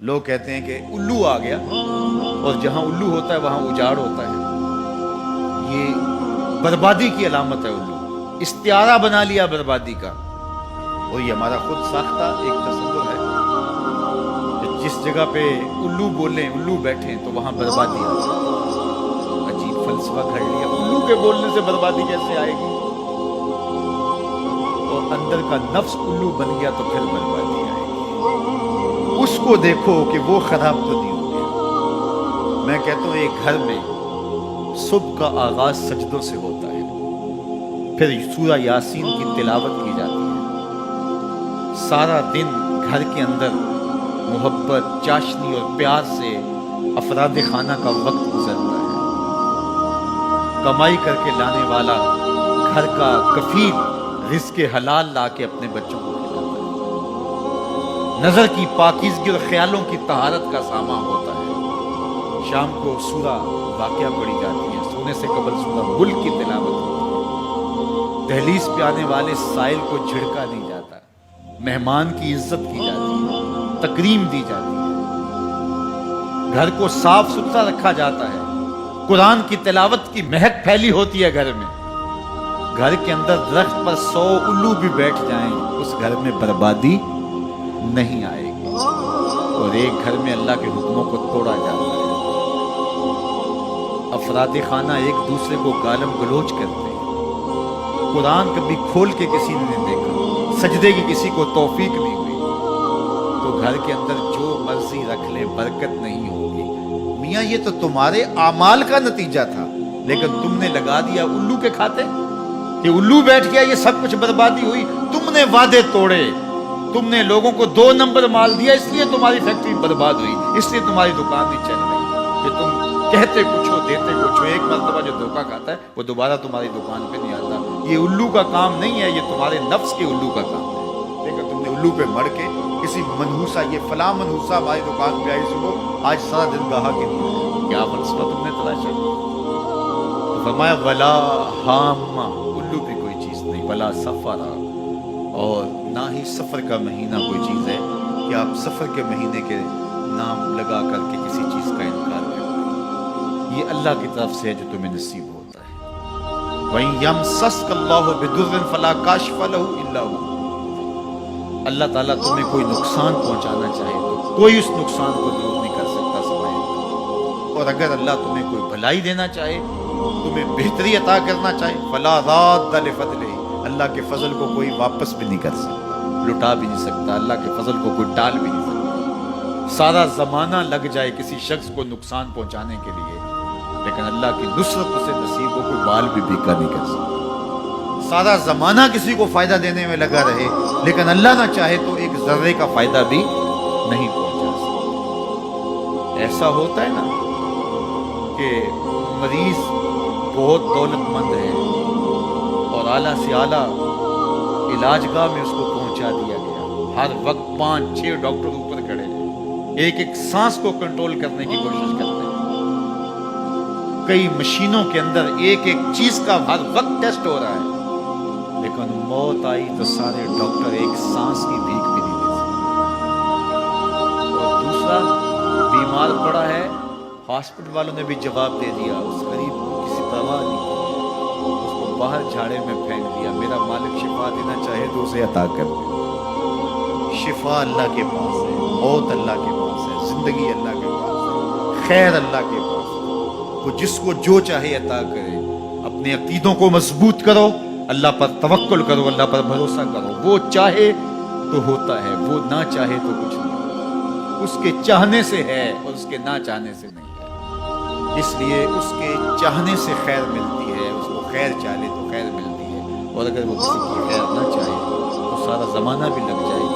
لوگ کہتے ہیں کہ الو آ گیا، اور جہاں الو ہوتا ہے وہاں اجاڑ ہوتا ہے۔ یہ بربادی کی علامت ہے۔ الو استعارہ بنا لیا بربادی کا، اور یہ ہمارا خود ساختہ ایک تصور ہے کہ جس جگہ پہ الو بولیں، الو بیٹھیں تو وہاں بربادی آ جائے۔ عجیب فلسفہ گھڑ لیا، الو کے بولنے سے بربادی کیسے آئے گی؟ اور اندر کا نفس الو بن گیا تو پھر بربادی آئے گی۔ اس کو دیکھو کہ وہ خراب تو نہیں ہو گیا۔ میں کہتا ہوں ایک گھر میں صبح کا آغاز سجدوں سے ہوتا ہے، پھر سورہ یاسین کی تلاوت کی جاتی ہے، سارا دن گھر کے اندر محبت، چاشنی اور پیار سے افراد خانہ کا وقت گزرتا ہے۔ کمائی کر کے لانے والا گھر کا کفیل رزق حلال لا کے اپنے بچوں کو کھلاتا ہے۔ نظر کی پاکیزگی اور خیالوں کی طہارت کا سامان ہوتا ہے۔ شام کو سورہ واقعہ پڑھی جاتی ہے، سونے سے قبل سورہ ملک کی تلاوت ہوتی ہے۔ دہلیز پہ آنے والے سائل کو جھڑکا نہیں جاتا، مہمان کی عزت کی جاتی ہے، تکریم دی جاتی ہے، گھر کو صاف ستھرا رکھا جاتا ہے، قرآن کی تلاوت کی مہک پھیلی ہوتی ہے گھر میں۔ گھر کے اندر درخت پر 100 الو بھی بیٹھ جائیں، اس گھر میں بربادی نہیں آئے گی۔ اور ایک گھر میں اللہ کے حکموں کو توڑا جاتا ہے، افراد خانہ ایک دوسرے کو گالم گلوچ کرتے ہیں، قرآن کبھی کھول کے کسی نے نہیں دیکھا، سجدے کی کسی کو توفیق نہیں ہوئی، تو گھر کے اندر جو مرضی رکھ لے برکت نہیں ہوگی۔ میاں یہ تو تمہارے اعمال کا نتیجہ تھا، لیکن تم نے لگا دیا الو کے کھاتے کہ الو بیٹھ گیا، یہ سب کچھ بربادی ہوئی۔ تم نے وعدے توڑے، تم نے لوگوں کو 2 نمبر مال دیا، اس لیے تمہاری فیکٹری برباد ہوئی، اس لیے تمہاری دکان نہیں چل رہی کہ تم کہتے کچھ ہو دیتے کچھ ہو۔ ایک مرتبہ جو دھوکہ کھاتا ہے وہ دوبارہ تمہاری دکان پہ نہیں آتا۔ یہ الو کا کام نہیں ہے، یہ تمہارے نفس کے الو کا کام ہے۔ لیکن تم نے الو پہ مڑ کے کسی منحوسہ، یہ فلاں منحوسہ ہماری دکان پہ آئی صبح، آج سارا دن گاہک ہی نہیں آیا۔ کیا فلسفہ تم نے تلاشا؟ تو فرمایا ولا ہامہ، الو بھی کوئی چیز نہیں، ولا سفرا، اور نہ ہی سفر کا مہینہ کوئی چیز ہے کہ آپ سفر کے مہینے کے نام لگا کر کے کسی چیز کا انکار کرتے ہیں۔ یہ اللہ کی طرف سے ہے جو تمہیں نصیب ہوتا ہے۔ وَإِن يَمْسَسْكَ اللَّهُ بِضُرٍّ فَلَا كَاشِفَ لَهُ إِلَّا هُوَ، اللہ تعالیٰ تمہیں کوئی نقصان پہنچانا چاہے تو کوئی اس نقصان کو دور نہیں کر سکتا سوائے اللہ۔ اور اگر اللہ تمہیں کوئی بھلائی دینا چاہے، تمہیں بہتری عطا کرنا چاہے، فَلَا رَادَّ لِفَضْلِهِ، اللہ کے فضل کو کوئی واپس بھی نہیں کر سکتا، لٹا بھی نہیں سکتا، اللہ کے فضل کو کوئی ٹال بھی نہیں سکتا۔ سارا زمانہ لگ جائے کسی شخص کو نقصان پہنچانے کے لیے، لیکن اللہ کی نصرت اسے نصیب ہو، کوئی بال بھی بیکا نہیں کر سکتا۔ سارا زمانہ کسی کو فائدہ دینے میں لگا رہے، لیکن اللہ نہ چاہے تو ایک ذرے کا فائدہ بھی نہیں پہنچا سکتا۔ ایسا ہوتا ہے نا کہ مریض بہت دولت مند ہے اور اعلیٰ سے اعلیٰ علاج گاہ میں اس کو پہنچا دیا گیا، ہر وقت 5-6 ڈاکٹر اوپر کھڑے ہیں، ایک ایک سانس کو کنٹرول کرنے کی کوشش کرتے ہیں، کئی مشینوں کے اندر ایک ایک چیز کا ہر وقت ٹیسٹ ہو رہا ہے، لیکن موت آئی تو سارے ڈاکٹر ایک سانس کی بھیک بھی نہیں دے سکتے۔ اور دوسرا بیمار پڑا ہے، ہاسپٹل والوں نے بھی جواب دے دیا، اس غریب کو کسی پرواہ نہیں کی، باہر جھاڑے میں پھینک دیا، میرا مالک شفا دینا چاہے تو اسے عطا کر دے۔ شفا اللہ کے پاس ہے، موت اللہ کے پاس ہے، زندگی اللہ کے پاس ہے، خیر اللہ کے پاس ہے، وہ جس کو جو چاہے عطا کرے۔ اپنے عقیدوں کو مضبوط کرو، اللہ پر توکل کرو، اللہ پر بھروسہ کرو، وہ چاہے تو ہوتا ہے، وہ نہ چاہے تو کچھ نہیں ہوتا، اس کے چاہنے سے ہے اور اس کے نہ چاہنے سے نہیں ہے۔ اس لیے اس کے چاہنے سے خیر ملتی ہے، اس کو خیر چاہے تو خیر ملتی ہے، اور اگر وہ کسی کی خیر نہ چاہے تو سارا زمانہ بھی لگ جائے